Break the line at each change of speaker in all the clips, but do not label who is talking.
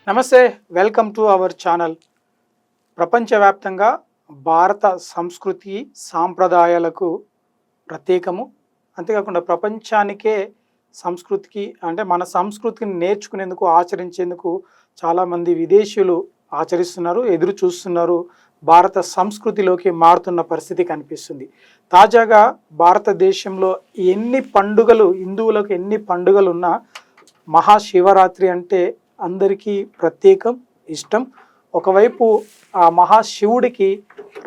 నమస్తే, welcome to our channel. ప్రపంచవ్యాప్తంగా భారత సంస్కృతి సాంప్రదాయాలకు ప్రత్యేకము. అంతేకాకుండా ప్రపంచానికే సంస్కృతికి అంటే మన సంస్కృతిని నేర్చుకునేందుకు ఆచరించేందుకు చాలామంది విదేశీయులు ఆచరిస్తున్నారు, ఎదురు చూస్తున్నారు. భారత సంస్కృతిలోకి మారుతున్న పరిస్థితి కనిపిస్తుంది. తాజాగా భారతదేశంలో ఎన్ని పండుగలు, హిందువులకు ఎన్ని పండుగలు ఉన్నా మహాశివరాత్రి అంటే అందరికీ ప్రత్యేకం, ఇష్టం. ఒకవైపు ఆ మహాశివుడికి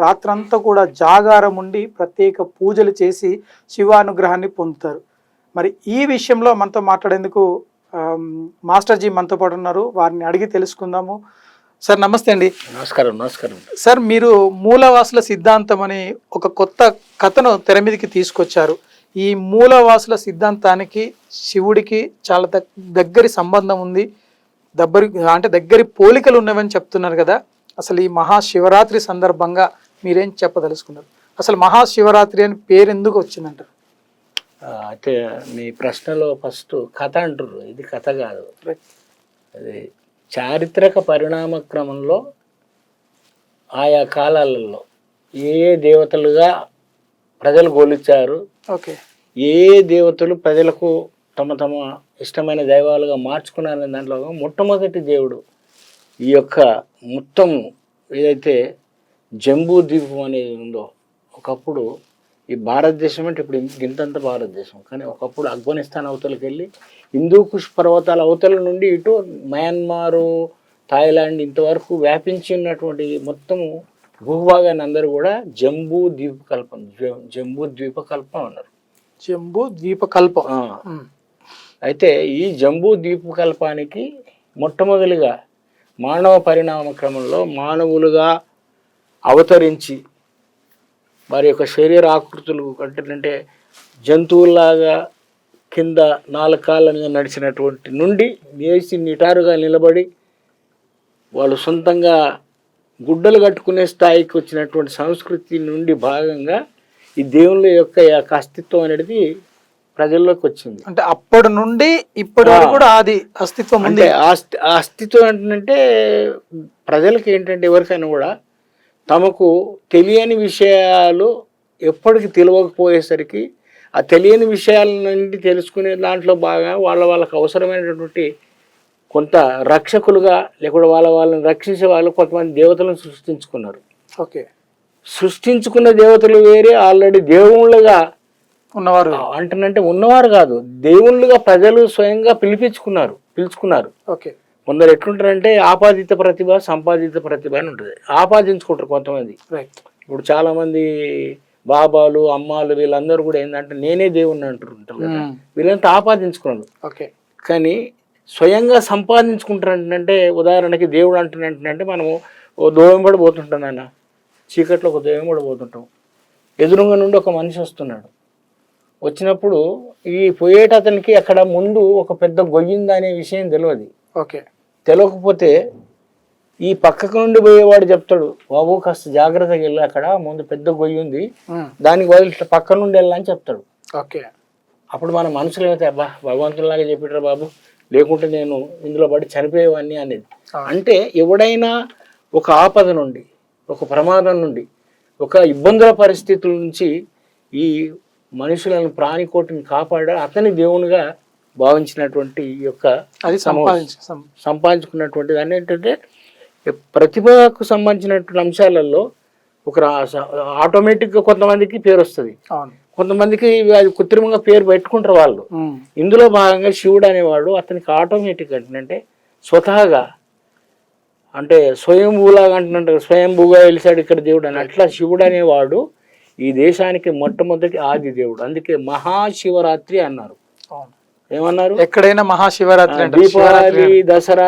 రాత్రంతా కూడా జాగారం ఉండి ప్రత్యేక పూజలు చేసి శివానుగ్రహాన్ని పొందుతారు. మరి ఈ విషయంలో మనతో మాట్లాడేందుకు మాస్టర్జీ మనతో పాటు ఉన్నారు. వారిని అడిగి తెలుసుకుందాము. సార్ నమస్తే అండి.
నమస్కారం. నమస్కారం
సార్, మీరు మూలవాసుల సిద్ధాంతం అని ఒక కొత్త కథను తెర మీదకి తీసుకొచ్చారు. ఈ మూలవాసుల సిద్ధాంతానికి శివుడికి చాలా దగ్గరి సంబంధం ఉంది, దగ్గరి పోలికలు ఉన్నవని చెప్తున్నారు కదా. అసలు ఈ మహాశివరాత్రి సందర్భంగా మీరేం చెప్పదలుచుకున్నారు? అసలు మహాశివరాత్రి అని పేరు ఎందుకు వచ్చిందంటారు?
అయితే మీ ప్రశ్నలో ఫస్ట్ కథ అంటారు. ఇది కథ కాదు, అది చారిత్రక పరిణామ క్రమంలో ఆయా కాలాలలో ఏ దేవతలుగా ప్రజలు గోలిచ్చారు,
ఓకే,
ఏ దేవతలు ప్రజలకు తమ తమ ఇష్టమైన దైవాలుగా మార్చుకున్నారనే దాంట్లో మొట్టమొదటి దేవుడు ఈ యొక్క మొత్తం ఏదైతే జంబూ ద్వీపం అనేది ఉందో, ఒకప్పుడు ఈ భారతదేశం అంటే ఇప్పుడు ఇంతంత భారతదేశం, కానీ ఒకప్పుడు ఆఫ్ఘనిస్తాన్ అవతలకి వెళ్ళి హిందూ కుష్ పర్వతాల అవతల నుండి ఇటు మయన్మారు, థాయిలాండ్ ఇంతవరకు వ్యాపించి ఉన్నటువంటి మొత్తము భూభాగాన్ని అందరూ కూడా జంబూ ద్వీపకల్పం అన్నారు.
జంబూ ద్వీపకల్పం.
అయితే ఈ జంబూ ద్వీపకల్పానికి మొట్టమొదటిగా మానవ పరిణామ క్రమంలో మానవులుగా అవతరించి వారి యొక్క శరీర ఆకృతులు అంటే జంతువుల్లాగా కింద 4 కాళ్ళ మీద నడిచినటువంటి నుండి వేసి నిటారుగా నిలబడి వాళ్ళు సొంతంగా గుడ్డలు కట్టుకునే స్థాయికి వచ్చినటువంటి సంస్కృతి నుండి భాగంగా ఈ దేవుళ్ళ యొక్క అస్తిత్వం అనేది ప్రజల్లోకి వచ్చింది.
అంటే అప్పటి నుండి ఇప్పటి వరకు కూడా అది అస్తిత్వం ఉంది.
అస్తిత్వం ఏంటంటే ప్రజలకి ఏంటంటే ఎవరికైనా కూడా తమకు తెలియని విషయాలు ఎప్పటికీ తెలియకపోయేసరికి ఆ తెలియని విషయాల నుండి తెలుసుకునే దాంట్లో బాగా వాళ్ళకు అవసరమైనటువంటి కొంత రక్షకులుగా లేకుండా వాళ్ళని రక్షించే వాళ్ళు కొంతమంది దేవతలను సృష్టించుకున్నారు.
ఓకే,
సృష్టించుకున్న దేవతలు వేరే, ఆల్రెడీ దేవుళ్ళుగా
ఉన్నవారు
అంటనంటే ఉన్నవారు కాదు, దేవుళ్ళుగా ప్రజలు స్వయంగా పిలుచుకున్నారు.
ఓకే,
కొందరు ఎట్లుంటారంటే ఆపాదిత ప్రతిభ, సంపాదిత ప్రతిభ అని ఉంటుంది. ఆపాదించుకుంటారు కొంతమంది. ఇప్పుడు చాలా మంది బాబాలు, అమ్మాలు వీళ్ళందరూ కూడా ఏంటంటే నేనే దేవుణ్ణి అంటుంటారు కదా, వీళ్ళంతా ఆపాదించుకున్నారు.
ఓకే,
కానీ స్వయంగా సంపాదించుకుంటారంటే ఉదాహరణకి దేవుడు అంటున్నట్టు మనము ఓ దోవెంబడి పోతుంటాం, నాన్న చీకట్లో ఒక దోవెంబడి పోతుంటాం, ఎదురుగా నుండి ఒక మనిషి వస్తున్నాడు. వచ్చినప్పుడు ఈ పోయేట అతనికి అక్కడ ముందు ఒక పెద్ద గొయ్యింది అనే విషయం తెలియదు.
ఓకే,
తెలియకపోతే ఈ పక్కకు నుండి పోయేవాడు చెప్తాడు, బాబు కాస్త జాగ్రత్తగా వెళ్ళి అక్కడ ముందు పెద్ద గొయ్యి ఉంది, దానికి వదిలి పక్క నుండి వెళ్ళాలని చెప్తాడు.
ఓకే,
అప్పుడు మన మనసులో ఏమైతే అబ్బా భగవంతునిలాగా చెప్పిట్రా బాబు, లేకుంటే నేను ఇందులో పడి చనిపోయేవాడిని అనేది. అంటే ఎవడైనా ఒక ఆపద నుండి, ఒక ప్రమాదం నుండి, ఒక ఇబ్బందుల పరిస్థితుల నుంచి ఈ మనుషులను ప్రాణికోటిని కాపాడ అతని దేవునిగా భావించినటువంటి యొక్క
అది
సంపాదించుకున్నటువంటి దాన్ని ఏంటంటే ప్రతిభకు సంబంధించినటువంటి అంశాలలో ఒక ఆటోమేటిక్గా కొంతమందికి పేరు వస్తుంది, కొంతమందికి అది కృత్రిమంగా పేరు పెట్టుకుంటారు వాళ్ళు. ఇందులో భాగంగా శివుడు అనేవాడు అతనికి ఆటోమేటిక్ అంటే స్వతహాగా అంటే స్వయంభూలాగా అంటున్నట్టు స్వయంభూగా వెలిసాడు ఇక్కడ దేవుడు అని. అట్లా శివుడు అనేవాడు ఈ దేశానికి మొట్టమొదటి ఆది దేవుడు. అందుకే మహాశివరాత్రి అన్నారు. ఏమన్నారు?
ఎక్కడైనా మహాశివరాత్రి,
దీపావళి, దసరా,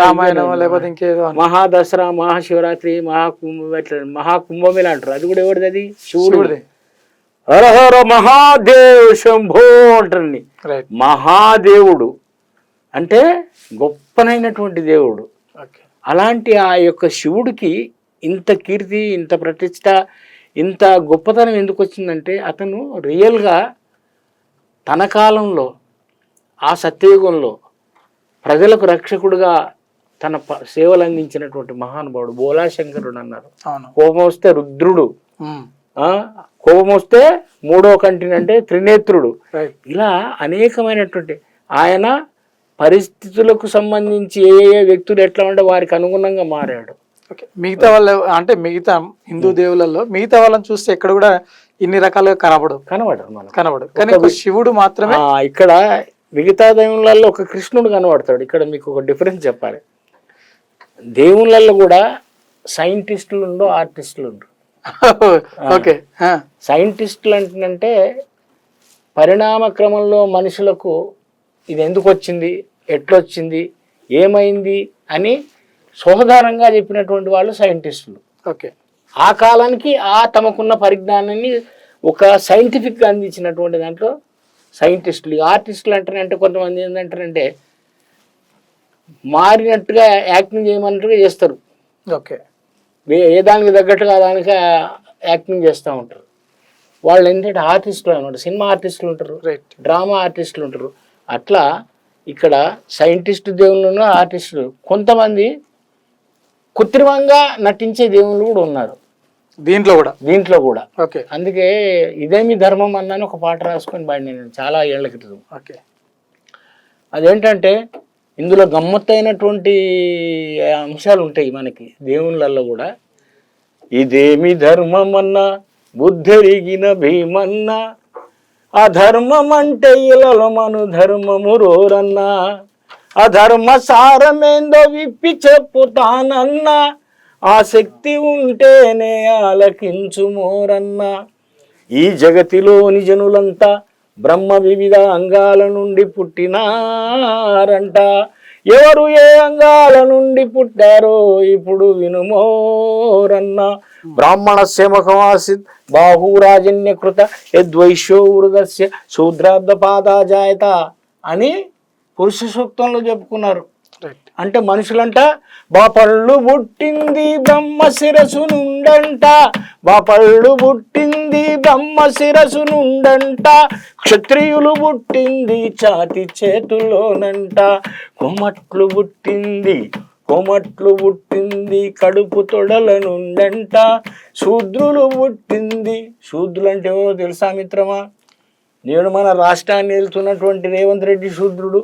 రామాయణం, లేకపోతే ఇంకేదో
మహాదసరా, మహాశివరాత్రి, మహాకుంభమేళ అంటారు. అది కూడా ఎవరిది? అది శివుడు. హర హర మహాదేవ్ శంభో అంటారండి. మహాదేవుడు అంటే గొప్పనైనటువంటి దేవుడు. అలాంటి ఆ యొక్క శివుడికి ఇంత కీర్తి, ఇంత ప్రతిష్ట, ఇంత గొప్పతనం ఎందుకు వచ్చిందంటే అతను రియల్గా తన కాలంలో ఆ సత్యయుగంలో ప్రజలకు రక్షకుడుగా తన సేవలు అందించినటువంటి మహానుభావుడు బోలాశంకరుడు అన్నారు.
అవును.
కోపం వస్తే రుద్రుడు, కోపం వస్తే మూడో కంటిని అంటే త్రినేత్రుడు. ఇలా అనేకమైనటువంటి ఆయన పరిస్థితులకు సంబంధించి ఏ ఏ వ్యక్తులు ఎట్లా ఉంటే వారికి అనుగుణంగా మారాడు.
మిగతా వాళ్ళ అంటే మిగతా హిందూ దేవులలో మిగతా వాళ్ళని చూస్తే ఎక్కడ కూడా ఇన్ని రకాలుగా కనబడు కానీ శివుడు మాత్రమే.
ఇక్కడ మిగతా దేవుళ్ళల్లో ఒక కృష్ణుడు కనబడతాడు. ఇక్కడ మీకు ఒక డిఫరెన్స్ చెప్పాలి. దేవుళ్ళల్లో కూడా సైంటిస్టులు ఉండు, ఆర్టిస్టులు ఉండు.
ఓకే.
సైంటిస్టులు అంటే పరిణామ క్రమంలో మనుషులకు ఇది ఎందుకు వచ్చింది, ఎట్లొచ్చింది, ఏమైంది అని సోహదారంగా చెప్పినటువంటి వాళ్ళు సైంటిస్టులు.
ఓకే.
ఆ కాలానికి తమకున్న పరిజ్ఞానాన్ని ఒక సైంటిఫిక్గా అందించినటువంటి దాంట్లో సైంటిస్టులు. ఆర్టిస్టులు అంటే కొంతమంది ఏంటంటారంటే మారినట్టుగా యాక్టింగ్ చేయమన్నట్టుగా చేస్తారు.
ఓకే.
ఏ దానికి తగ్గట్టుగా దానికి యాక్టింగ్ చేస్తూ ఉంటారు. వాళ్ళు ఏంటంటే ఆర్టిస్టులు అనమాట. సినిమా ఆర్టిస్టులు ఉంటారు, డ్రామా ఆర్టిస్టులు ఉంటారు. అట్లా ఇక్కడ సైంటిస్టు దేవుళ్ళు, ఆర్టిస్టులు, కొంతమంది కృత్రిమంగా నటించే దేవుళ్ళు కూడా ఉన్నారు దీంట్లో కూడా.
ఓకే.
అందుకే ఇదేమి ధర్మం అన్నాను ఒక పాట రాసుకొని బాడి నేను చాలా ఏళ్ల క్రితం.
ఓకే.
అదేంటంటే ఇందులో గమ్మత్తైనటువంటి అంశాలు ఉంటాయి మనకి దేవుళ్ళల్లో కూడా. ఇదేమి ధర్మం అన్నా బుద్ధెరిగిన భీమన్నా, అధర్మం అంటే ఇలలో మను ధర్మము రోరన్నా, అధర్మ సారమేందో విప్పి చెప్పుతానన్నా, ఆ శక్తి ఉంటేనే ఆలకించు మోరన్నా. ఈ జగతిలోని జనులంతా బ్రహ్మ వివిధ అంగాల నుండి పుట్టినారంట, ఎవరు ఏ అంగాల నుండి పుట్టారో ఇప్పుడు వినుమోరన్నా. బ్రాహ్మణస్య ముఖమాసిత్ బాహురాజన్యకృత యద్వైశ్యో వృదస్య శూద్రాబ్ద పాదాజాయత అని పురుష సూక్తంలో చెప్పుకున్నారు. అంటే మనుషులంట బాపళ్ళు పుట్టింది బ్రహ్మ శిరసు నుండంట, బాపళ్ళు పుట్టింది బ్రహ్మ శిరసు నుండంట, క్షత్రియులు పుట్టింది ఛాతి చేతుల్లోనంట, కొమట్లు పుట్టింది కడుపు తొడల నుండంట, శూద్రులు పుట్టింది. శూద్రులు అంటే ఎవరో తెలుసా మిత్రమా? నేడు మన రాష్ట్రాన్ని వెళ్తున్నటువంటి రేవంత్ రెడ్డి శూద్రుడు,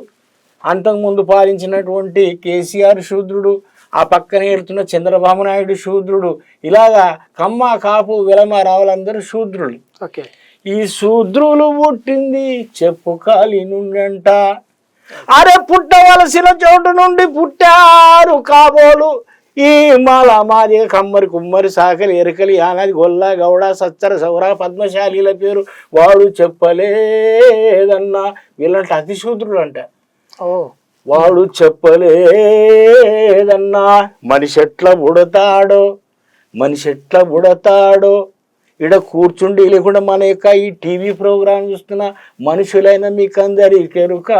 అంతకుముందు పాలించినటువంటి కేసీఆర్ శూద్రుడు, ఆ పక్కనే వెళ్తున్న చంద్రబాబు నాయుడు శూద్రుడు, ఇలాగా కమ్మ కాపు విలమ రావులందరూ శూద్రులు.
ఓకే.
ఈ శూద్రులు పుట్టింది చెప్పు కాలి నుండంట, అరే పుట్టవలసిన చోటు నుండి పుట్టారు కాబోలు, ఈ మాల మాదిగ కమ్మరి కుమ్మరి సాకలి ఎరకలి ఆనాది గొల్ల గౌడ సచ్చర సౌర పద్మశాలీల పేరు వాడు చెప్పలేదన్నా. వీళ్ళంటే అతిశూద్రులు అంట. వాడు చెప్పలేదన్నా. మనిషి ఎట్లా బుడతాడో ఇడ కూర్చుండి లేకుండా మన యొక్క ఈ టీవీ ప్రోగ్రాం చూస్తున్న మనుషులైన మీకందరికీ ఎరుక,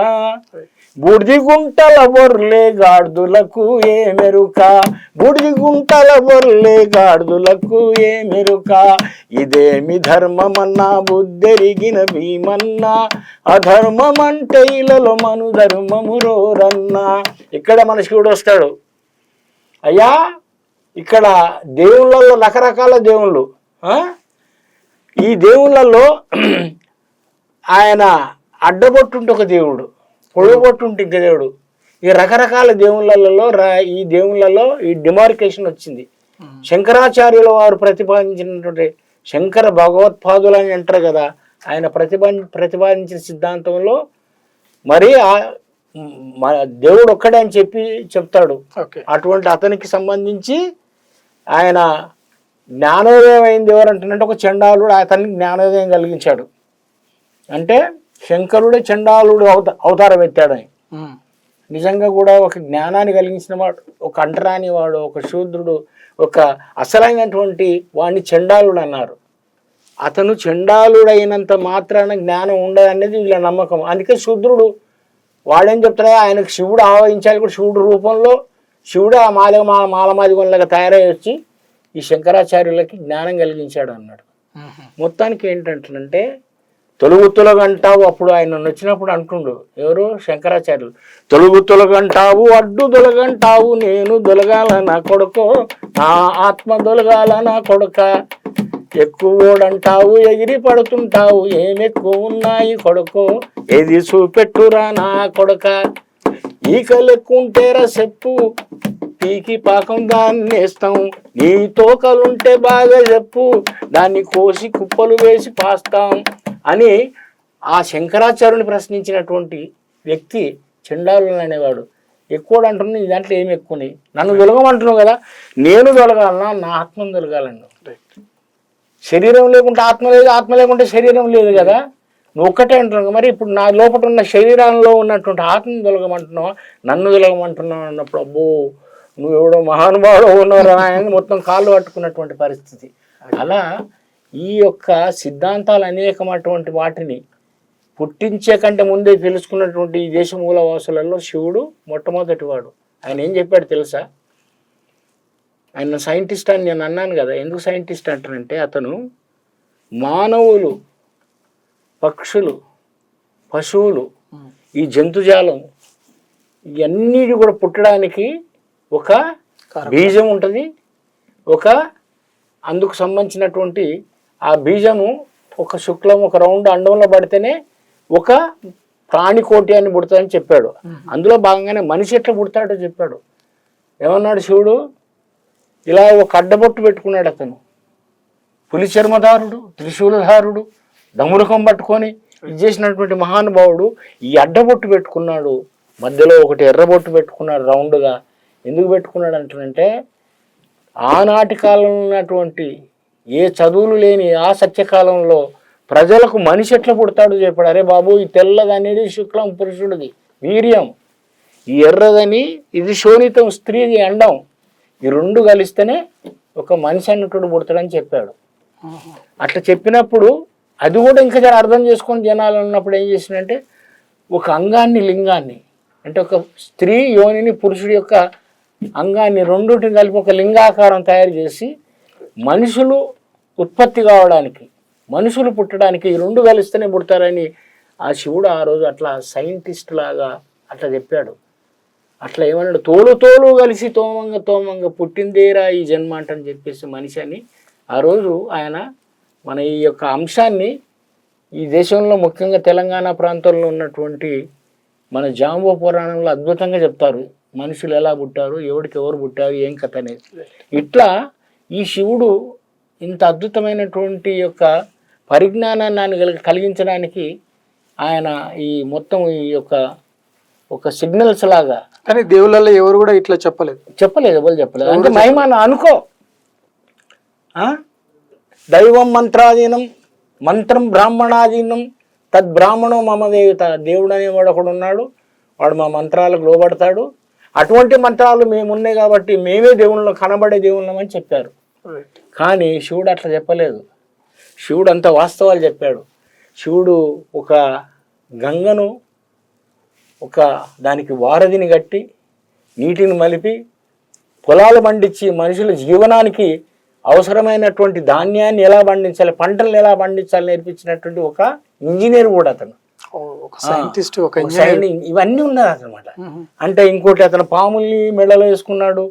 బూడిది గుంటల బొర్లే గాడిదలకు ఏ మెరుక, బూడిది గుంటల బొర్లే గాడిదలకు ఏ మెరుక, ఇదేమి ధర్మమన్నా బుద్ధెరిగిన భీమన్నా, అధర్మం అంటే ఇలలో మను ధర్మము రోరన్నా. ఇక్కడ మన శివుడు వస్తాడు. అయ్యా ఇక్కడ దేవుళ్ళల్లో రకరకాల దేవుళ్ళు. ఈ దేవుళ్ళల్లో ఆయన అడ్డబొట్టుంటే ఒక దేవుడు, పొడవబొట్టుంటే ఇంక దేవుడు. ఈ రకరకాల ఈ దేవుళ్ళలో ఈ డిమార్కేషన్ వచ్చింది. శంకరాచార్యుల వారు ప్రతిపాదించినటువంటి శంకర భగవత్పాదులు అని అంటారు కదా, ఆయన ప్రతిపాదించిన సిద్ధాంతంలో మరి దేవుడు ఒక్కడే అని చెప్తాడు. అటువంటి అతనికి సంబంధించి ఆయన జ్ఞానోదయం అయింది ఎవరంటున్నట్టు ఒక చండాలుడు అతనికి జ్ఞానోదయం కలిగించాడు. అంటే శంకరుడే చండాలుడు అవతారం ఎత్తాడని. నిజంగా కూడా ఒక జ్ఞానాన్ని కలిగించిన వాడు, ఒక అంటరాని వాడు, ఒక శూద్రుడు, ఒక అసలైనటువంటి వాడిని చండాలుడు అన్నారు. అతను చండాలుడైనంత మాత్రాన జ్ఞానం ఉండదనేది వీళ్ళ నమ్మకం. అందుకే శూద్రుడు వాడేం చెప్తాడా, ఆయనకు శివుడు ఆవహించాలి కూడా, శివుడు రూపంలో శివుడు ఆ మాలమాదిగంలాగా తయారై వచ్చి ఈ శంకరాచార్యులకి జ్ఞానం కలిగించాడు అన్నాడు. మొత్తానికి ఏంటంటే తొలుగు తొలగంటావు. అప్పుడు ఆయన వచ్చినప్పుడు అంటుండు ఎవరు శంకరాచార్యులు, తొలుగు తొలగంటావు అడ్డు దొలగంటావు, నేను దొలగాల నా కొడుకో, నా ఆత్మ దొలగాల నా కొడుక, ఎక్కువోడంటావు ఎగిరి పడుతుంటావు, ఏమెక్కువ ఉన్నాయి కొడుకో, ఏది చూపెట్టురా నా కొడుక, ఈకలెక్కుంటేరా చెప్పు, పీకి పాకం దాన్ని వేస్తాం, నీ తోకలుంటే బాగా చెప్పు, దాన్ని కోసి కుప్పలు వేసి పాస్తాం అని ఆ శంకరాచార్యుని ప్రశ్నించినటువంటి వ్యక్తి చండాలుని అనేవాడు. ఎక్కువ అంటున్నా నీ దాంట్లో ఏమి ఎక్కువని, నన్ను దొలగమంటున్నావు కదా, నేను దొలగాలన్నా నా ఆత్మను దొలగాలను. శరీరం లేకుంటే ఆత్మ లేదు, ఆత్మ లేకుంటే శరీరం లేదు కదా, నువ్వు ఒక్కటే అంటున్నావు. మరి ఇప్పుడు నా లోపల ఉన్న శరీరంలో ఉన్నటువంటి ఆత్మను దొలగమంటున్నావు, నన్ను దొలగమంటున్నావు అన్నప్పుడు అబ్బో నువ్వు ఎవడో మహానుభావుడు ఉన్నావు ఆయన మొత్తం కాళ్ళు పట్టుకున్నటువంటి పరిస్థితి. అలా ఈ యొక్క సిద్ధాంతాలు అనేకమైనటువంటి వాటిని పుట్టించే కంటే ముందే తెలుసుకున్నటువంటి ఈ దేశ మూలవాసులలో శివుడు మొట్టమొదటివాడు. ఆయన ఏం చెప్పాడు తెలుసా? ఆయన సైంటిస్ట్ అని నేను అన్నాను కదా. ఎందుకు సైంటిస్ట్ అంటానంటే అతను మానవులు, పక్షులు, పశువులు, ఈ జంతుజాలం ఇవన్నిటి కూడా పుట్టడానికి ఒక బీజం ఉంటుంది, ఒక అందుకు సంబంధించినటువంటి ఆ బీజము ఒక శుక్లం ఒక రౌండ్ అండంలో పడితేనే ఒక ప్రాణికోటి అని పుడతాడని చెప్పాడు. అందులో భాగంగానే మనిషి ఎట్లా పుడతాడో చెప్పాడు. ఏమన్నాడు శివుడు? ఇలా ఒక అడ్డబొట్టు పెట్టుకున్నాడు అతను, పులి చర్మదారుడు, త్రిశూలధారుడు, దమురకం పట్టుకొని ఇది చేసినటువంటి మహానుభావుడు ఈ అడ్డబొట్టు పెట్టుకున్నాడు, మధ్యలో ఒకటి ఎర్రబొట్టు పెట్టుకున్నాడు రౌండ్గా. ఎందుకు పెట్టుకున్నాడు అంటారంటే ఆనాటి కాలంలో ఉన్నటువంటి ఏ చదువులు లేని ఆ సత్యకాలంలో ప్రజలకు మనిషి ఎట్లా పుడతాడు చెప్పాడు. అరే బాబు ఈ తెల్లది అనేది శుక్లం పురుషుడిది వీర్యం, ఈ ఎర్రదని ఇది శోణితం స్త్రీది అండం, ఈ రెండు కలిస్తేనే ఒక మనిషి అన్నట్టు పుడతాడని చెప్పాడు. అట్లా చెప్పినప్పుడు అది కూడా ఇంకా జర అర్థం చేసుకొని జనాలు ఉన్నప్పుడు ఏం చేసిందంటే ఒక అంగాన్ని లింగాన్ని అంటే ఒక స్త్రీ యోనిని పురుషుడి యొక్క అంగాన్ని రెండుటిని కలిపి ఒక లింగాకారం తయారు చేసి మనుషులు ఉత్పత్తి కావడానికి, మనుషులు పుట్టడానికి ఈ రెండు కలిస్తేనే పుడతారని ఆ శివుడు ఆ రోజు అట్లా సైంటిస్ట్ లాగా అట్లా చెప్పాడు. అట్లా ఏమన్నాడు, తోలు తోలు కలిసి తోమంగ తోమంగ పుట్టిందేరా ఈ జన్మ అంటని చెప్పేసి మనిషి అని ఆ రోజు ఆయన మన ఈ యొక్క అంశాన్ని ఈ దేశంలో ముఖ్యంగా తెలంగాణ ప్రాంతంలో ఉన్నటువంటి మన జాంబో పురాణంలో అద్భుతంగా చెప్తారు. మనుషులు ఎలా పుట్టారు, ఎవరికి ఎవరు పుట్టారు, ఏం కథ అనేది. ఇట్లా ఈ శివుడు ఇంత అద్భుతమైనటువంటి యొక్క పరిజ్ఞానాన్ని కలిగించడానికి ఆయన ఈ మొత్తం ఈ యొక్క ఒక సిగ్నల్స్ లాగా.
కానీ దేవుళ్ళల్లో ఎవరు కూడా ఇట్లా చెప్పలేదు
ఎవరు చెప్పలేదు. అంటే మహిమాన అనుకో, దైవం మంత్రాధీనం, మంత్రం బ్రాహ్మణాధీనం, తద్బ్రాహ్మణో మమ దేవత. దేవుడు అనేవాడు ఒకడు ఉన్నాడు, వాడు మా మంత్రాలకు లోబడతాడు. అటువంటి మంత్రాలు మేమున్నాయి కాబట్టి మేమే దేవుళ్ళం, కనబడే దేవుళ్ళం అని చెప్పారు. కానీ శివుడు అట్లా చెప్పలేదు. శివుడు అంత వాస్తవాలు చెప్పాడు. శివుడు ఒక గంగను ఒక దానికి వారధిని కట్టి నీటిని మలిపి పొలాలు పండించి మనుషుల జీవనానికి అవసరమైనటువంటి ధాన్యాన్ని ఎలా పండించాలి, పంటలను ఎలా పండించాలి నేర్పించినటువంటి ఒక ఇంజనీర్ కూడా అతను,
ఒక సైంటిస్ట్, ఒక
ఇవన్నీ ఉన్నది అన్నమాట. అంటే ఇంకోటి అతను పాముల్ని మెడలో వేసుకున్నాడు,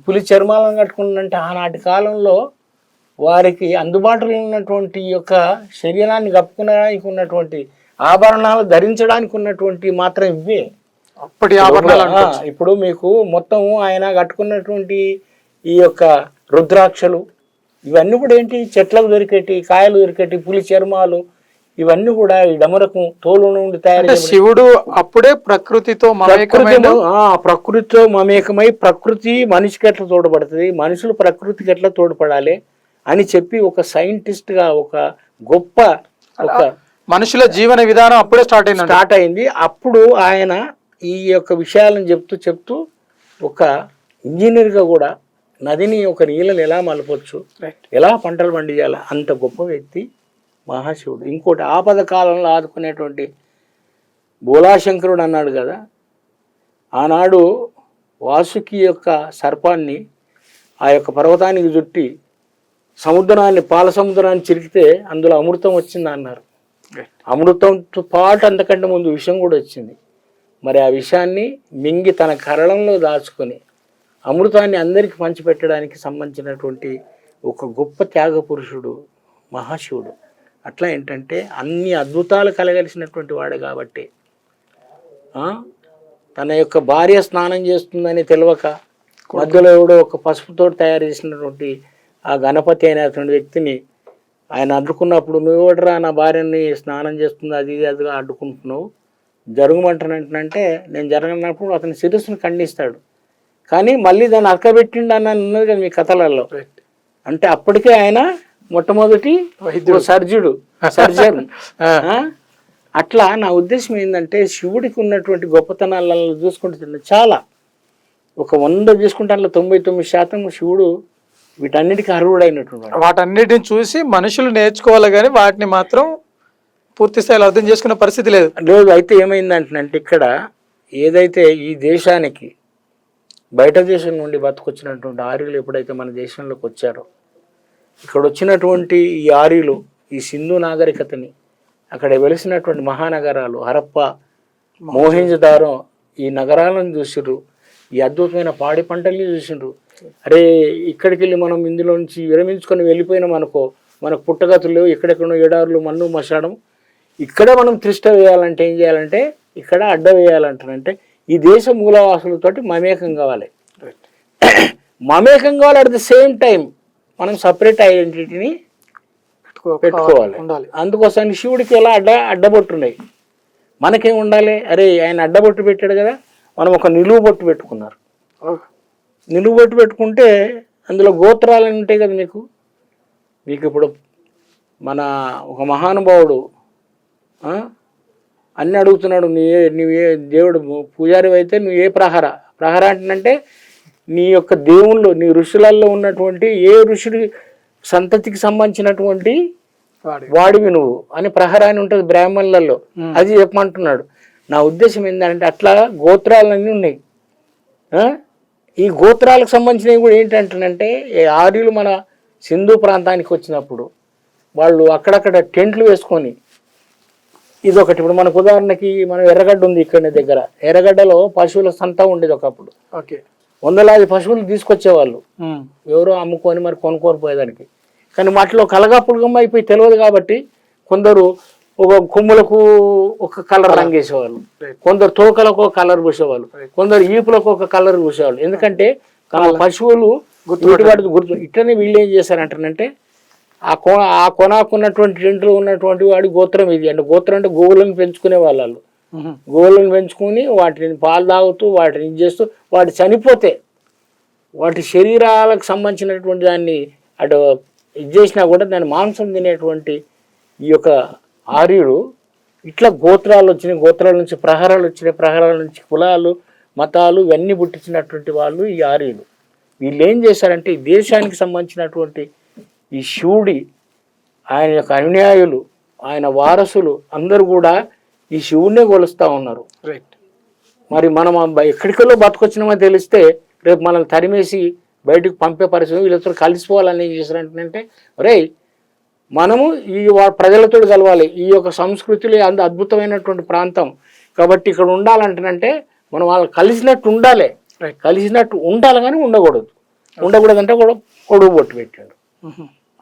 పులి చర్మాలను కట్టుకున్నాడంటే ఆనాటి కాలంలో వారికి అందుబాటులో ఉన్నటువంటి యొక్క శరీరాన్ని కప్పుకోవడానికి ఉన్నటువంటి ఆభరణాలు ధరించడానికి ఉన్నటువంటి మాత్రం ఇవే
అప్పటి ఆభరణాలు.
ఇప్పుడు మీకు మొత్తం ఆయన కట్టుకున్నటువంటి ఈ యొక్క రుద్రాక్షలు ఇవన్నీ కూడా ఏంటి, చెట్లకు దొరికేటి, కాయలు దొరికేటి, పులి చర్మాలు, ఇవన్నీ కూడా ఈ డమరకు తోలు నుండి తయారు.
శివుడు అప్పుడే ప్రకృతితో
మమేకమై ప్రకృతి మనిషికి ఎట్లా తోడ్పడుతుంది, మనుషులు ప్రకృతికి ఎట్లా తోడ్పడాలి అని చెప్పి ఒక సైంటిస్ట్ గా ఒక గొప్ప ఒక
మనుషుల జీవన విధానం అప్పుడే స్టార్ట్
అయింది. అప్పుడు ఆయన ఈ యొక్క విషయాలను చెప్తూ ఒక ఇంజనీర్గా కూడా నదిని ఒక నీళ్ళని ఎలా మలపొచ్చు, ఎలా పంటలు పండించాలి, అంత గొప్ప వ్యక్తి మహాశివుడు. ఇంకోటి ఆపద కాలంలో ఆదుకునేటువంటి బోలాశంకరుడు అన్నాడు కదా, ఆనాడు వాసుకి యొక్క సర్పాన్ని ఆ యొక్క పర్వతానికి చుట్టి సముద్రాన్ని, పాల సముద్రాన్ని చిరికితే అందులో అమృతం వచ్చింది అన్నారు. అమృతంతో పాటు అంతకంటే ముందు విషం కూడా వచ్చింది. మరి ఆ విషయాన్ని మింగి తన కరళంలో దాచుకొని అమృతాన్ని అందరికీ పంచిపెట్టడానికి సంబంధించినటువంటి ఒక గొప్ప త్యాగ పురుషుడు మహాశివుడు. అట్లా ఏంటంటే అన్ని అద్భుతాలు కలగలిసినటువంటి వాడు కాబట్టి తన యొక్క భార్య స్నానం చేస్తుందని తెలియక మధ్యలో ఎవడో ఒక పసుపుతో తయారు చేసినటువంటి ఆ గణపతి అయినటువంటి వ్యక్తిని ఆయన అడ్డుకున్నప్పుడు, నువ్వు ఎవడరా నా భార్యని స్నానం చేస్తుంది అది ఇది అదిగా అడ్డుకుంటున్నావు, జరగమంటానంటే నేను జరగనప్పుడు అతని శిరస్సును ఖండిస్తాడు. కానీ మళ్ళీ దాన్ని అక్కబెట్టిండు అన్న ఉన్నది కదా మీ కథలలో. అంటే అప్పటికే ఆయన మొట్టమొదటి సర్జన్. అట్లా నా ఉద్దేశం ఏంటంటే శివుడికి ఉన్నటువంటి గొప్పతనాలలో చూసుకుంటే చాలా ఒక 100 చూసుకుంటే అందులో 99% శివుడు వీటన్నిటికీ అర్హుడైనటువంటి.
వాటన్నిటిని చూసి మనుషులు నేర్చుకోవాలి కానీ వాటిని మాత్రం పూర్తి స్థాయిలో అర్థం చేసుకునే పరిస్థితి లేదు.
అయితే ఏమైందంటే ఇక్కడ ఏదైతే ఈ దేశానికి బయట దేశం నుండి బతుకొచ్చినటువంటి ఆర్యులు ఎప్పుడైతే మన దేశంలోకి వచ్చారో, ఇక్కడ వచ్చినటువంటి ఈ ఆర్యులు ఈ సింధు నాగరికతని అక్కడ వెలిసినటువంటి మహానగరాలు హరప్ప, మోహెంజోదారో ఈ నగరాలను చూసిర్రు, ఈ అద్భుతమైన పాడి పంటల్ని చూసిండ్రు. అరే ఇక్కడికి వెళ్ళి మనం ఇందులో నుంచి విరమించుకొని వెళ్ళిపోయినాం అనుకో, మనకు పుట్టగతులు లేవు, ఎక్కడెక్కడో ఎడారులు మన్ను మసాడం, ఇక్కడ మనం త్రిష్ట వేయాలంటే ఏం చేయాలంటే ఇక్కడ అడ్డ వేయాలంటారంటే ఈ దేశ మూలవాసులతోటి మమేకం కావాలి. మమేకం కావాలి. అట్ ద సేమ్ టైం మనం సపరేట్ ఐడెంటిటీని పెట్టుకోవాలి. అందుకోసానికి శివుడికి ఎలా అడ్డబొట్టున్నాయి, మనకేం ఉండాలి? అరే ఆయన అడ్డబొట్టు పెట్టాడు కదా, మనం ఒక నిలువు బొట్టు పెట్టుకున్నారు. నిలువు బొట్టు పెట్టుకుంటే అందులో గోత్రాలు ఉంటాయి కదా మీకు ఇప్పుడు మన ఒక మహానుభావుడు అన్నీ అడుగుతున్నాడు, నువ్వే దేవుడు పూజారి అయితే నువ్వు ఏ ప్రహర అంటే నీ యొక్క దేవుళ్ళు నీ ఋషులలో ఉన్నటువంటి ఏ ఋషుడి సంతతికి సంబంధించినటువంటి వాడివి నువ్వు అని ప్రహర అని ఉంటుంది బ్రాహ్మణులలో, అది చెప్పమంటున్నాడు. నా ఉద్దేశం ఏంటంటే అట్లా గోత్రాలన్నీ ఉన్నాయి. ఈ గోత్రాలకు సంబంధించినవి కూడా ఏంటంటే ఆర్యులు మన సింధు ప్రాంతానికి వచ్చినప్పుడు వాళ్ళు అక్కడక్కడ టెంట్లు వేసుకొని ఇదొకటి. ఇప్పుడు మనకు ఉదాహరణకి మనం ఎర్రగడ్డ ఉంది ఇక్కడ దగ్గర, ఎర్రగడ్డలో పశువుల సంత ఉండేది ఒకప్పుడు. వందలాది పశువులు తీసుకొచ్చేవాళ్ళు ఎవరో అమ్ముకొని మరి కొనుక్కొని పోయేదానికి. కానీ వాటిలో కలగాపులగమ్మ అయిపోయి తెలియదు కాబట్టి కొందరు ఒక కొమ్ములకు ఒక కలర్ రంగేసేవాళ్ళు, కొందరు తోకలకు ఒక కలర్ పూసేవాళ్ళు, కొందరు ఈపులకు ఒక కలర్ పూసేవాళ్ళు. ఎందుకంటే పశువులు గుర్తు. ఇట్లనే వీళ్ళు ఏం చేశారంటారంటే ఆ కొనాకున్నటువంటి టెంట్లో ఉన్నటువంటి వాడి గోత్రం ఇది. అంటే గోత్రం అంటే గోవులను పెంచుకునే వాళ్ళు. గోవులను పెంచుకుని వాటిని పాలు తాగుతూ వాటిని ఇది చేస్తూ వాటి చనిపోతే వాటి శరీరాలకు సంబంధించినటువంటి దాన్ని అటు ఇది చేసినా కూడా దాన్ని మాంసం తినేటువంటి ఈ యొక్క ఆర్యుడు ఇట్లా గోత్రాలు వచ్చినాయి, గోత్రాల నుంచి ప్రహరాలు వచ్చినాయి, ప్రహరాల నుంచి కులాలు మతాలు ఇవన్నీ పుట్టించినటువంటి వాళ్ళు ఈ ఆర్యులు. వీళ్ళు ఏం చేశారంటే ఈ దేశానికి సంబంధించినటువంటి ఈ శివుడి ఆయన యొక్క అనుయాయులు ఆయన వారసులు అందరూ కూడా ఈ శివుడినే కొలుస్తూ ఉన్నారు. మరి మనం ఎక్కడికెళ్ళో బతుకొచ్చినామో తెలిస్తే రేపు మనల్ని తరిమేసి బయటకు పంపే పరిస్థితి, వీళ్ళతో కలిసిపోవాలని ఏం చేశారంటే రే మనము ఈ ప్రజలతో కలవాలి. ఈ యొక్క సంస్కృతిలో అంత అద్భుతమైనటువంటి ప్రాంతం కాబట్టి ఇక్కడ ఉండాలంటేనంటే మనం వాళ్ళు కలిసినట్టు ఉండాలి, కానీ ఉండకూడదు అంటే కూడా పొడుగు బొట్టు పెట్టాడు.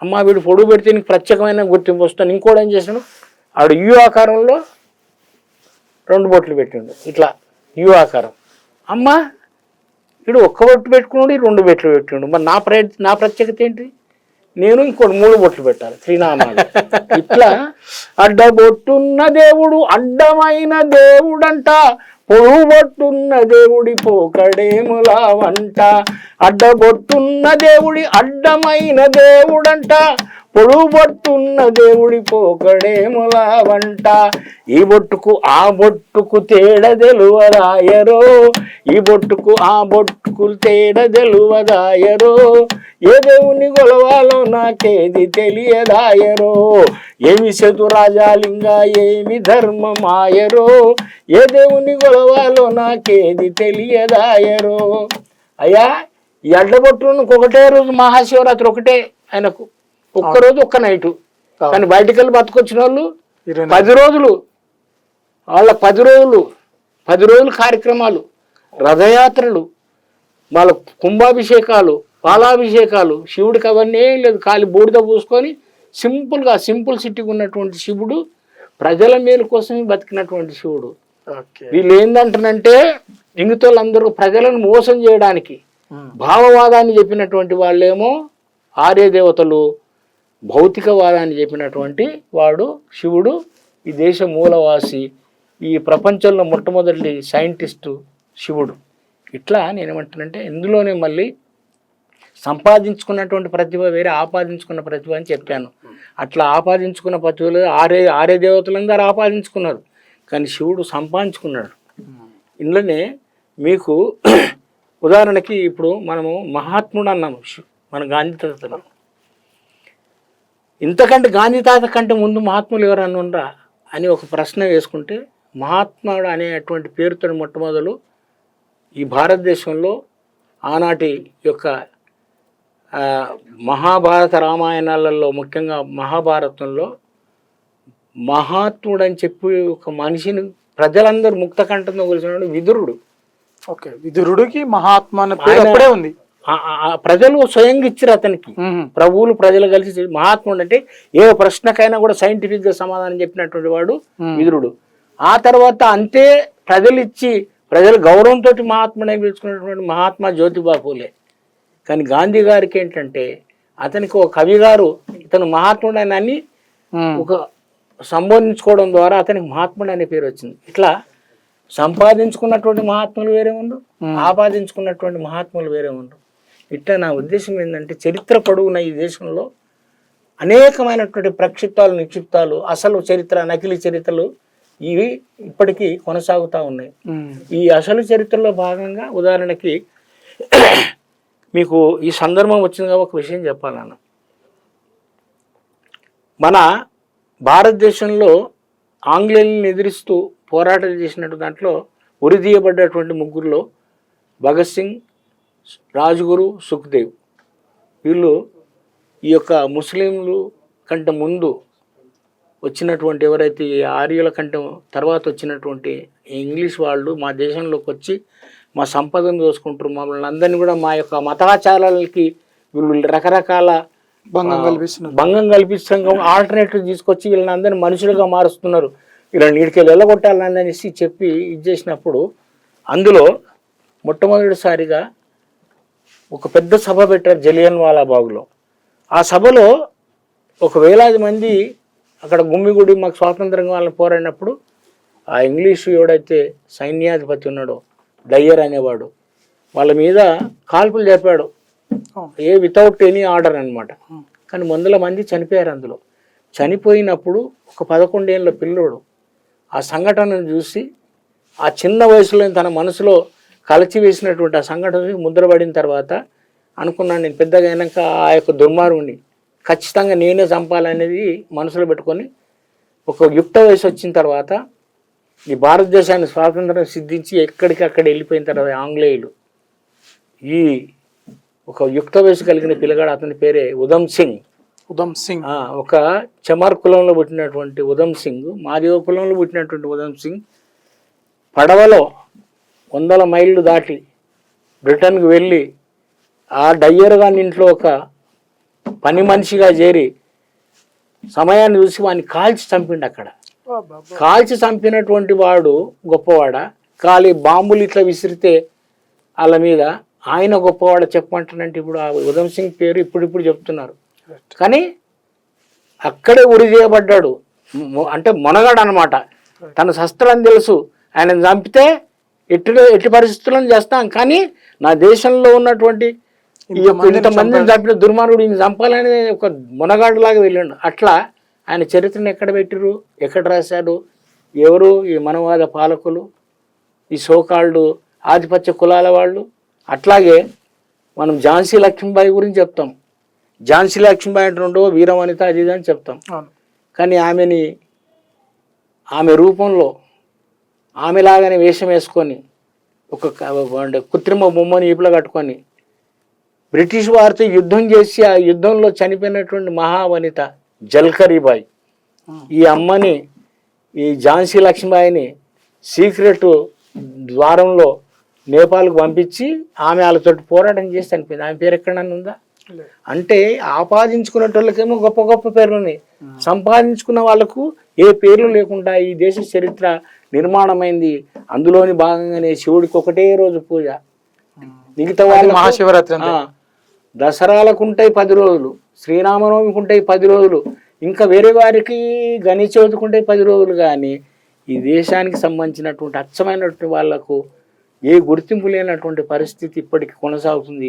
అమ్మ వీడు పొడుగు పెడితే నీకు ప్రత్యేకమైన గుర్తింపు వస్తాను. ఇంకోటి ఏం చేశాడు, ఆడు యు ఆకారంలో 2 బొట్లు పెట్టిండు, ఇట్లా యు ఆకారం. అమ్మ వీడు ఒక్క బొట్టు పెట్టుకున్నాడు, 2 బొట్లు పెట్టిండు. మరి నా ప్రత్యేకత ఏంటి? నేను ఇంకోటి 3 బొట్లు పెట్టాలి, శ్రీనామాలు. ఇట్లా అడ్డబొట్టున్న దేవుడు అడ్డమైన దేవుడంట, పొడుబొట్టున్న దేవుడి పోకడేములా వంట. అడ్డబొట్టున్న దేవుడి అడ్డమైన దేవుడంట, పొడుబొట్టున్న దేవుడి పోకడేములా వంట. ఈ బొట్టుకు ఆ బొట్టుకు తేడా తెలువదాయరో, ఈ బొట్టుకు ఆ బొట్టుకు తేడా తెలువదాయరో. ఏ దేవుని గొలవాలో నాకేది తెలియదాయరో, ఏమి చతురాజాలింగ ఏమి ధర్మమాయరో. ఏ దేవుని గొలవాలో నాకేది తెలియదాయరో. అయ్యా ఈ అడ్డబొట్టుకు ఒకటే రోజు మహాశివరాత్రి ఒకటే ఆయనకు, ఒక్కరోజు ఒక్క నైటు. కానీ బయటికి వెళ్ళి బతుకొచ్చిన వాళ్ళు 10 రోజులు వాళ్ళ 10 రోజులు కార్యక్రమాలు, రథయాత్రలు, వాళ్ళ కుంభాభిషేకాలు, పాలాభిషేకాలు. శివుడికి అవన్నీ ఏం లేదు, ఖాళీ బూడిద పూసుకొని సింపుల్ సిటీకి ఉన్నటువంటి శివుడు ప్రజల మేలు కోసమే బతికినటువంటి శివుడు. వీళ్ళు ఏందంటారంటే మిగతాళ్ళందరూ ప్రజలను మోసం చేయడానికి భావవాదాన్ని చెప్పినటువంటి వాళ్ళేమో ఆర్య దేవతలు, భౌతికవాదాన్ని చెప్పినటువంటి వాడు శివుడు. ఈ దేశ మూలవాసి, ఈ ప్రపంచంలో మొట్టమొదటి సైంటిస్టు శివుడు. ఇట్లా నేనేమంటానంటే ఇందులోనే మళ్ళీ సంపాదించుకున్నటువంటి ప్రతిభ వేరే, ఆపాదించుకున్న ప్రతిభ అని చెప్పాను. అట్లా ఆపాదించుకున్న ప్రతిభలు ఆర్య దేవతలందరూ ఆపాదించుకున్నారు, కానీ శివుడు సంపాదించుకున్నాడు. ఇందులోనే మీకు ఉదాహరణకి ఇప్పుడు మనము మహాత్ముడు అన్నాము, మన గాంధీ తాత. ఇంతకంటే గాంధీ తాత కంటే ముందు మహాత్ములు ఎవరన్నా ఉండరా అని ఒక ప్రశ్న వేసుకుంటే, మహాత్ముడు అనేటువంటి పేరుతో మొట్టమొదలు ఈ భారతదేశంలో ఆనాటి యొక్క మహాభారత రామాయణాలలో, ముఖ్యంగా మహాభారతంలో మహాత్ముడు అని చెప్పి ఒక మనిషిని ప్రజలందరూ ముక్త కంఠంతో కొలిసినాడు విదురుడు.
ఓకే, విదురుడికి మహాత్మా అనే పేరు అప్పుడే ఉంది.
ప్రజలు స్వయంగా ఇచ్చారు అతనికి. ప్రభువులు ప్రజలు కలిసి మహాత్ముడు అంటే ఏ ప్రశ్నకైనా కూడా సైంటిఫిక్ గా సమాధానం చెప్పినటువంటి వాడు విదురుడు. ఆ తర్వాత అంతే ప్రజలు ఇచ్చి ప్రజల గౌరవంతో మహాత్ముడని పిలుచుకున్నటువంటి మహాత్మా జ్యోతిబా పూలే. కానీ గాంధీ గారికి ఏంటంటే అతనికి ఒక కవి గారు ఇతను మహాత్ముడని ఒక సంబోధించుకోవడం ద్వారా అతనికి మహాత్ముడు అనే పేరు వచ్చింది. ఇట్లా సంపాదించుకున్నటువంటి మహాత్ములు వేరే ఉండు, ఆపాదించుకున్నటువంటి మహాత్ములు వేరే ఉండు. ఇట్లా నా ఉద్దేశం ఏంటంటే చరిత్ర పొడవున ఈ దేశంలో అనేకమైనటువంటి ప్రక్షిప్తాలు, నిక్షిప్తాలు, అసలు చరిత్ర, నకిలీ చరిత్రలు ఇవి ఇప్పటికీ కొనసాగుతూ ఉన్నాయి. ఈ అసలు చరిత్రలో భాగంగా ఉదాహరణకి మీకు ఈ సందర్భం వచ్చిందిగా ఒక విషయం చెప్పాలన్న. మన భారతదేశంలో ఆంగ్లేయులను ఎదిరిస్తూ పోరాటాలు చేసినట్టు దాంట్లో ఉరిదీయబడ్డటువంటి ముగ్గురులో భగత్ సింగ్, రాజ్గురు, సుఖ్దేవ్. వీళ్ళు ఈ యొక్క ముస్లింలు కంటే ముందు వచ్చినటువంటి ఎవరైతే ఆర్యుల కంటే తర్వాత వచ్చినటువంటి ఇంగ్లీష్ వాళ్ళు మా దేశంలోకి వచ్చి మా సంపదను దోసుకుంటారు, మమ్మల్ని అందరినీ కూడా మా యొక్క మతాచారాలకి వీళ్ళు రకరకాల భంగం కల్పిస్తాం, ఆల్టర్నేటివ్ తీసుకొచ్చి వీళ్ళని అందరినీ మనుషులుగా మారుస్తున్నారు, వీళ్ళని నీడికి వెళ్ళగొట్టాలని అనేసి చెప్పి ఇది చేసినప్పుడు అందులో మొట్టమొదటిసారిగా ఒక పెద్ద సభ పెట్టారు జలియన్ వాలా బాగ్లో. ఆ సభలో ఒక వేలాది మంది అక్కడ గుమ్మిగుడి మాకు స్వాతంత్రంగా వాళ్ళని పోరాడినప్పుడు ఆ ఇంగ్లీషు ఎవడైతే సైన్యాధిపతి ఉన్నాడో డయ్యర్ అనేవాడు వాళ్ళ మీద కాల్పులు జరిపాడు, వితౌట్ ఎనీ ఆర్డర్ అనమాట. కానీ 100 మంది చనిపోయారు. అందులో చనిపోయినప్పుడు ఒక 11 ఏళ్ళ పిల్లోడు ఆ సంఘటనను చూసి ఆ చిన్న వయసులో తన మనసులో కలచి వేసినటువంటి ఆ సంఘటన ముద్రపడిన తర్వాత అనుకున్నాను, నేను పెద్దగా అయినాక ఆ యొక్క దుర్మార్గుని ఖచ్చితంగా నేనే చంపాలనేది మనసులో పెట్టుకొని ఒక యుక్త వయసు వచ్చిన తర్వాత ఈ భారతదేశాన్ని స్వాతంత్రం సిద్ధించి ఎక్కడికి అక్కడ వెళ్ళిపోయిన తర్వాత ఆంగ్లేయులు ఈ ఒక యుక్త వయసు కలిగిన పిల్లగాడు, అతని పేరే ఉధమ్ సింగ్. ఒక చమార్ కులంలో పుట్టినటువంటి ఉధమ్ సింగ్, మాదిగ కులంలో పుట్టినటువంటి ఉధమ్ సింగ్ పడవలో 100 మైళ్ళు దాటి బ్రిటన్కి వెళ్ళి ఆ డయ్యర్ గారి ఇంట్లో ఒక పని మనిషిగా చేరి సమయాన్ని చూసి వాడిని కాల్చి చంపిండు. అక్కడ కాల్చి చంపినటువంటి వాడు గొప్పవాడ, ఖాళీ బాంబులు ఇట్లా విసిరితే వాళ్ళ మీద ఆయన గొప్పవాడ చెప్పమంటానంటే ఇప్పుడు ఆ ఉధమ్ సింగ్ పేరు ఇప్పుడు చెప్తున్నారు. కానీ అక్కడే ఉరి చేయబడ్డాడు, అంటే మొనగాడు అనమాట. తన శస్త్రాన్ని తెలుసు, ఆయన చంపితే ఎట్టి పరిస్థితులను చేస్తాం, కానీ నా దేశంలో ఉన్నటువంటి ఇంతమందిని చంపిన దుర్మార్గుడు ఈయన చంపాలని ఒక మొనగాడులాగా వెళ్ళాడు. అట్లా ఆయన చరిత్రను ఎక్కడ పెట్టిరు, ఎక్కడ రాశారు, ఎవరు ఈ మనవాద పాలకులు, ఈ సోకాళ్ళు ఆధిపత్య కులాల వాళ్ళు. అట్లాగే మనం ఝాన్సీ లక్ష్మీబాయి గురించి చెప్తాం, ఝాన్సీ లక్ష్మీబాయి అంటే వీరవనిత అది ఇది అని చెప్తాం. కానీ ఆమె రూపంలో ఆమెలాగానే వేషం వేసుకొని ఒక కృత్రిమ బొమ్మని ఈపులో కట్టుకొని బ్రిటిష్ వారితో యుద్ధం చేసి ఆ యుద్ధంలో చనిపోయినటువంటి మహావనిత జల్కరీబాయి. ఈ అమ్మని ఈ ఝాన్సీ లక్ష్మీబాయిని సీక్రెట్ ద్వారంలో నేపాల్కు పంపించి ఆమె వాళ్ళతో పోరాటం చేసి చనిపోయింది. ఆమె పేరు ఎక్కడన్నా ఉందా? అంటే ఆపాదించుకునే వాళ్ళకేమో గొప్ప గొప్ప పేర్లు ఉన్నాయి, సంపాదించుకున్న వాళ్ళకు ఏ పేర్లు లేకుండా ఈ దేశ చరిత్ర నిర్మాణమైంది. అందులోని భాగంగానే శివుడికి ఒకటే రోజు పూజ, మిగతా వాళ్ళు
మహాశివరాత్రి,
దసరాలకు ఉంటాయి 10 రోజులు, శ్రీరామనవమికి ఉంటాయి 10 రోజులు, ఇంకా వేరే వారికి గణేష్ చవితికి ఉంటాయి 10 రోజులు. కానీ ఈ దేశానికి సంబంధించినటువంటి అచ్చమైనటువంటి వాళ్లకు ఏ గుర్తింపు లేనటువంటి పరిస్థితి ఇప్పటికి కొనసాగుతుంది.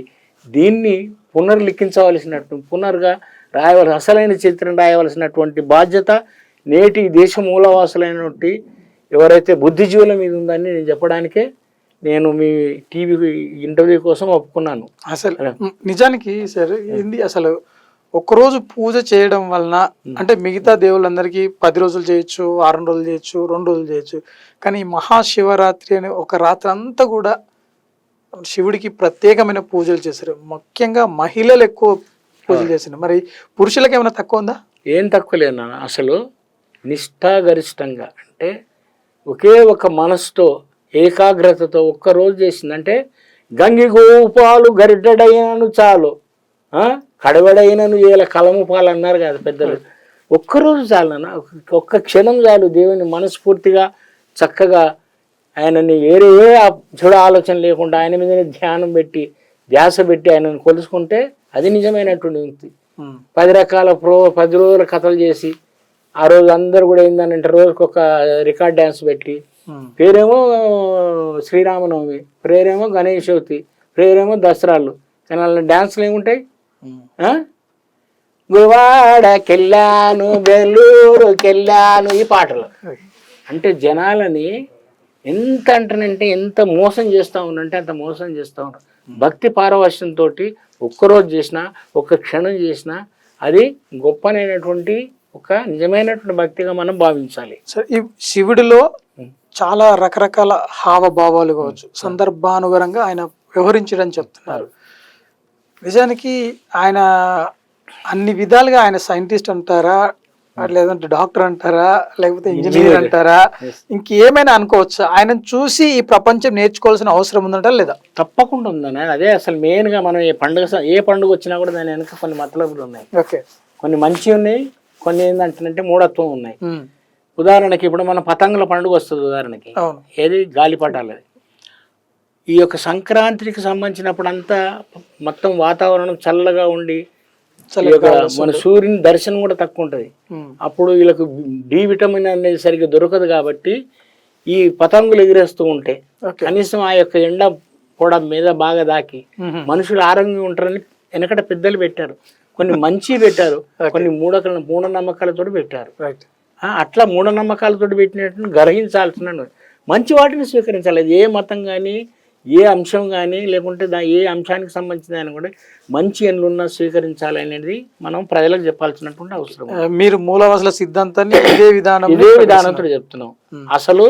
దీన్ని పునర్గా అసలైన చరిత్రను రాయవలసినటువంటి బాధ్యత నేటి దేశ మూలవాసులైనటువంటి ఎవరైతే బుద్ధిజీవుల మీద ఉందని నేను చెప్పడానికే నేను మీ టీవీ ఇంటర్వ్యూ కోసం ఒప్పుకున్నాను.
అసలు నిజానికి సార్ ఏంది అసలు ఒక్కరోజు పూజ చేయడం వలన అంటే మిగతా దేవుళ్ళందరికీ 10 రోజులు చేయొచ్చు, 6 రోజులు చేయొచ్చు, 2 రోజులు చేయొచ్చు, కానీ మహాశివరాత్రి అనే ఒక రాత్రి అంతా కూడా శివుడికి ప్రత్యేకమైన పూజలు చేశారు. ముఖ్యంగా మహిళలు ఎక్కువ పూజలు చేశారు. మరి పురుషులకు ఏమైనా తక్కువ ఉందా?
ఏం తక్కువ లేదు నాన్న. అసలు నిష్ఠాగరిష్టంగా అంటే ఒకే ఒక మనసుతో ఏకాగ్రతతో ఒక్కరోజు చేసిందంటే గంగి గోపాలు గరిడ్డడైనను చాలు, కడవడైనను ఏల కలము పాలు అన్నారు కదా పెద్దలు. ఒక్కరోజు చాలు నాన్న, ఒక్క క్షణం చాలు. దేవుని మనస్ఫూర్తిగా చక్కగా ఆయనని వేరే చూడ ఆలోచన లేకుండా ఆయన మీద ధ్యానం పెట్టి ధ్యాస పెట్టి ఆయనను కొలుసుకుంటే అది నిజమైనటువంటి వ్యక్తి. 10 రకాల 10 రోజుల కథలు చేసి ఆ రోజు అందరు కూడా ఏంటంటే రోజుకి ఒక రికార్డ్ డ్యాన్స్ పెట్టి, పేరేమో శ్రీరామనవమి, పేరేమో గణేష్ చవితి, పేరేమో దసరాలు, కానీ వాళ్ళ డ్యాన్స్లు ఏముంటాయి? గుడివాడకెళ్ళాను, బెల్లూరుకెళ్ళాను, ఈ పాటలు. అంటే జనాలని ఎంత అంటానంటే ఎంత మోసం చేస్తూ ఉన్నంటే అంత మోసం చేస్తూ ఉన్నారు. భక్తి పారవశ్యంతో ఒక్కరోజు చేసినా ఒక్క క్షణం చేసినా అది గొప్పనైనటువంటి ఒక నిజమైనటువంటి భక్తిగా మనం భావించాలి.
సార్ ఈ శివుడిలో చాలా రకరకాల హావభావాలు కావచ్చు, సందర్భానుగుణంగా ఆయన వ్యవహరించడం చెప్తున్నారు. నిజానికి ఆయన అన్ని విధాలుగా ఆయన సైంటిస్ట్ అంటారా, లేదంటే డాక్టర్ అంటారా, లేకపోతే ఇంజనీర్ అంటారా, ఇంకేమైనా అనుకోవచ్చు. ఆయనను చూసి ఈ ప్రపంచం నేర్చుకోవాల్సిన అవసరం ఉందంట లేదా?
తప్పకుండా ఉందని. అదే అసలు మెయిన్గా మనం ఏ పండుగ వచ్చినా కూడా దాని వెనక కొన్ని మతలబులు ఉన్నాయి.
ఓకే,
కొన్ని మంచి ఉన్నాయి, కొన్ని ఏంటంటే మూఢత్వం ఉన్నాయి. ఉదాహరణకి ఇప్పుడు మన పతంగుల పండుగ వస్తుంది. ఉదాహరణకి ఏది గాలిపటాలది. ఈ యొక్క సంక్రాంతికి సంబంధించినప్పుడు అంతా మొత్తం వాతావరణం చల్లగా ఉండి మన సూర్యుని దర్శనం కూడా తక్కువ ఉంటుంది. అప్పుడు వీళ్ళకు డి విటమిన్ అనేది సరిగ్గా దొరకదు కాబట్టి ఈ పతంగులు ఎగిరేస్తూ ఉంటే కనీసం ఆ యొక్క ఎండ పొడ మీద బాగా దాకి మనుషులు ఆరోగ్యంగా ఉంటారని వెనకట పెద్దలు పెట్టారు. కొన్ని మంచి పెట్టారు, కొన్ని మూఢనమ్మకాలతో పెట్టారు. అట్లా మూఢనమ్మకాలతో పెట్టినట్టు గ్రహించాల్సిన మంచి వాటిని స్వీకరించాలి. ఏ మతం కానీ ఏ అంశం కానీ లేకుంటే ఏ అంశానికి సంబంధించిన ఆయన కూడా మంచి ఎన్నున్నా స్వీకరించాలి అనేది మనం ప్రజలకు చెప్పాల్సినటువంటి అవసరం.
మీరు మూలవాసుల సిద్ధాంతాన్ని ఇదే
విధానంతో చెప్తున్నాం. అసలు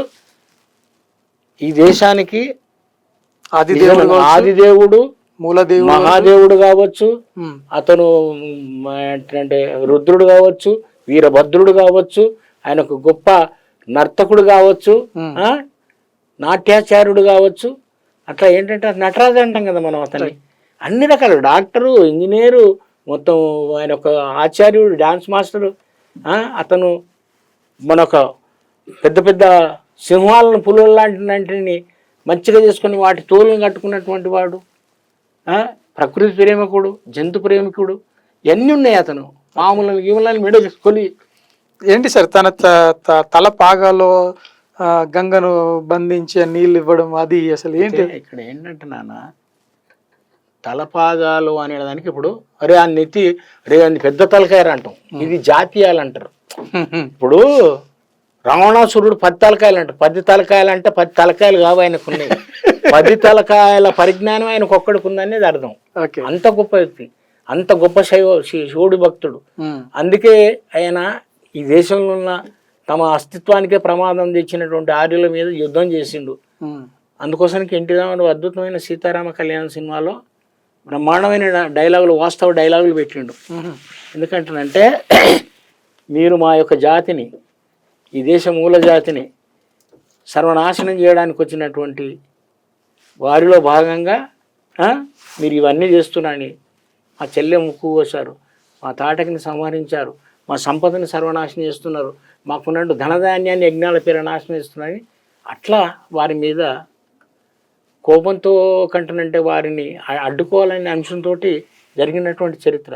ఈ దేశానికి ఆదిదేవుడు మూలదేవుడు మహాదేవుడు కావచ్చు, అతను అంటే రుద్రుడు కావచ్చు, వీరభద్రుడు కావచ్చు, ఆయన ఒక గొప్ప నర్తకుడు కావచ్చు, నాట్యాచార్యుడు కావచ్చు. అట్లా ఏంటంటే నటరాజు అంటాం కదా మనం. అతన్ని అన్ని రకాలు డాక్టరు, ఇంజనీరు, మొత్తం ఆయన ఒక ఆచార్యుడు, డాన్స్ మాస్టరు. అతను మనొక పెద్ద పెద్ద సింహాలను పులుల లాంటి మంచిగా చేసుకుని వాటి తోలును కట్టుకున్నటువంటి వాడు, ప్రకృతి ప్రేమికుడు, జంతు ప్రేమికుడు, ఇవన్నీ ఉన్నాయి. అతను మామూలు గీములని మెడ చేసుకొని
ఏంటి సార్ తన తల పాగాలో గంగను బంధించి నీళ్ళు ఇవ్వడం, అది అసలు ఏంటి?
ఇక్కడ ఏంటంటే నాన్న తలపాగాలు అనేదానికి ఇప్పుడు అరే ఆ నెత్తి అరే అన్ని పెద్ద తలకాయలు అంటాం, ఇది జాతీయాలు అంటారు. ఇప్పుడు రావణాసురుడు 10 తలకాయలు అంటారు. 10 తలకాయలు అంటే 10 తలకాయలు కావు ఆయనకు ఉన్నాయి. 10 తలకాయల పరిజ్ఞానం ఆయనకు ఒక్కడికి ఉందనేది అర్థం. అంత గొప్ప వ్యక్తి, అంత గొప్ప శివుడి భక్తుడు. అందుకే ఆయన ఈ దేశంలో ఉన్న తమ అస్తిత్వానికే ప్రమాదం తెచ్చినటువంటి ఆర్యుల మీద యుద్ధం చేసిండు. అందుకోసానికి ఎన్టీ రామారావు అద్భుతమైన సీతారామ కళ్యాణ సినిమాలో బ్రహ్మాండమైన డైలాగులు, వాస్తవ డైలాగులు పెట్టిండు. ఎందుకంటేనంటే మీరు మా యొక్క జాతిని ఈ దేశ మూల జాతిని సర్వనాశనం చేయడానికి వచ్చినటువంటి వారిలో భాగంగా మీరు ఇవన్నీ చేస్తున్నారని మా చెల్లె ముక్కు కోసారు, మా తాటకిని సంహరించారు, మా సంపదను సర్వనాశనం చేస్తున్నారు, మాకున్నట్టు ధనధాన్యాన్ని యజ్ఞాల పేరు నాశనం చేస్తున్నారని అట్లా వారి మీద కోపంతో కంటనంటే వారిని అడ్డుకోవాలనే అంశంతో జరిగినటువంటి చరిత్ర.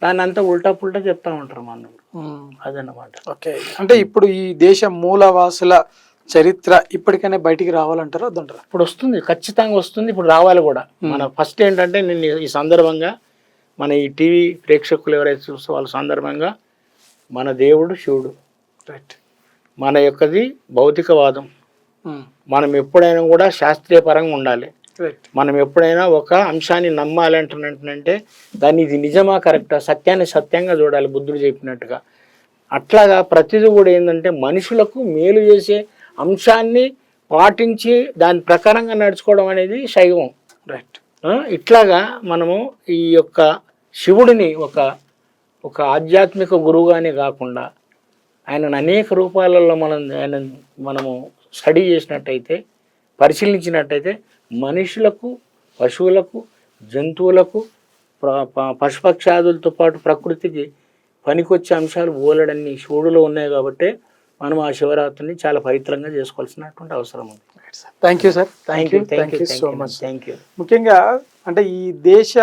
దాన్ని అంతా ఉల్టా పుల్టా చెప్తా ఉంటారు మన అదన్నమాట.
ఓకే, అంటే ఇప్పుడు ఈ దేశ మూలవాసుల చరిత్ర ఇప్పటికైనా బయటికి రావాలంటారా వద్దంటారా?
ఇప్పుడు వస్తుంది, ఖచ్చితంగా వస్తుంది, ఇప్పుడు రావాలి కూడా. మన ఫస్ట్ ఏంటంటే నేను ఈ సందర్భంగా మన ఈ టీవీ ప్రేక్షకులు ఎవరైతే చూస్తే వాళ్ళ సందర్భంగా మన దేవుడు శివుడు,
రైట్,
మన యొక్కది భౌతికవాదం. మనం ఎప్పుడైనా కూడా శాస్త్రీయ పరంగా ఉండాలి. మనం ఎప్పుడైనా ఒక అంశాన్ని నమ్మాలి అంటున్నట్టుంటే దాన్ని ఇది నిజమా కరెక్టా, సత్యాన్ని సత్యంగా చూడాలి బుద్ధుడు చెప్పినట్టుగా. అట్లాగా ప్రతిదీ కూడా ఏంటంటే మనుషులకు మేలు చేసే అంశాన్ని పాటించి దాని ప్రకారంగా నడుచుకోవడం అనేది శైవం.
రైట్.
ఇట్లాగా మనము ఈ యొక్క శివుడిని ఒక ఆధ్యాత్మిక గురువుగానే కాకుండా ఆయనను అనేక రూపాలలో మనము స్టడీ చేసినట్టయితే, పరిశీలించినట్టయితే మనుషులకు, పశువులకు, జంతువులకు, పశుపక్షాదులతో పాటు ప్రకృతికి పనికొచ్చే అంశాలు బోలెడన్ని శివుడిలో ఉన్నాయి. కాబట్టి మనం ఆ శివరాత్రిని చాలా పవిత్రంగా చేసుకోవాల్సినటువంటి అవసరం ఉంది.
Thank you sir, thank you so much.
Thank you.
ముఖ్యంగా అంటే ఈ దేశ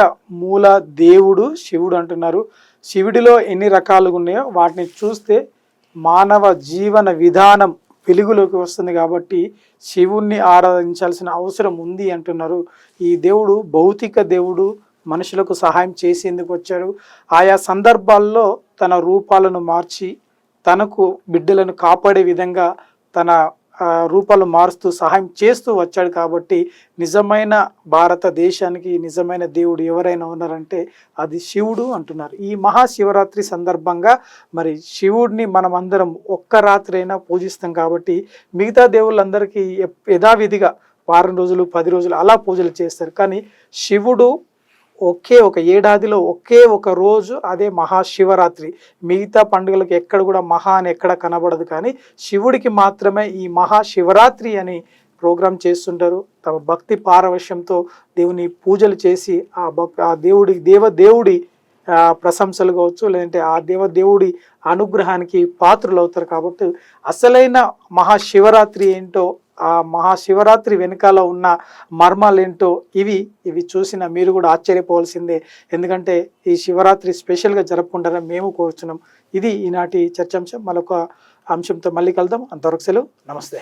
మూల దేవుడు శివుడు అంటున్నారు. శివుడిలో ఎన్ని రకాలుగా ఉన్నాయో వాటిని చూస్తే మానవ జీవన విధానం వెలుగులోకి వస్తుంది. కాబట్టి శివుణ్ణి ఆరాధించాల్సిన అవసరం ఉంది అంటున్నారు. ఈ దేవుడు భౌతిక దేవుడు, మనుషులకు సహాయం చేసేందుకు వచ్చారు. ఆయా సందర్భాల్లో తన రూపాలను మార్చి తనకు బిడ్డలను కాపాడే విధంగా తన రూపాలు మారుస్తూ సహాయం చేస్తూ వచ్చాడు. కాబట్టి నిజమైన భారతదేశానికి నిజమైన దేవుడు ఎవరైనా ఉన్నారంటే అది శివుడు అంటున్నారు. ఈ మహాశివరాత్రి సందర్భంగా మరి శివుడిని మనం అందరం ఒక్క రాత్రి అయినా పూజిస్తాం. కాబట్టి మిగతా దేవుళ్ళందరికీ యథావిధిగా వారం రోజులు 10 రోజులు అలా పూజలు చేస్తారు. కానీ శివుడు ఒక ఏడాదిలో ఒకే ఒక రోజు, అదే మహాశివరాత్రి. మిగతా పండుగలకు ఎక్కడ కూడా మహా అని ఎక్కడ కనబడదు, కానీ శివుడికి మాత్రమే ఈ మహాశివరాత్రి అని ప్రోగ్రాం చేస్తుంటారు. తమ భక్తి పారవశ్యంతో దేవుని పూజలు చేసి ఆ దేవదేవుడి ప్రశంసలు కావచ్చు, లేదంటే ఆ దేవదేవుడి అనుగ్రహానికి పాత్రులు అవుతారు. కాబట్టి అసలైన మహాశివరాత్రి ఏంటో, ఆ మహాశివరాత్రి వెనకాల ఉన్న మర్మాలేంటో ఇవి చూసిన మీరు కూడా ఆశ్చర్యపోవాల్సిందే. ఎందుకంటే ఈ శివరాత్రి స్పెషల్గా జరుపుకుంటారని మేము కోరుచున్నాం. ఇది ఈనాటి చర్చాంశం. మరొక అంశంతో మళ్ళీ కలుద్దాం. అంతవరకు సెలవు. నమస్తే.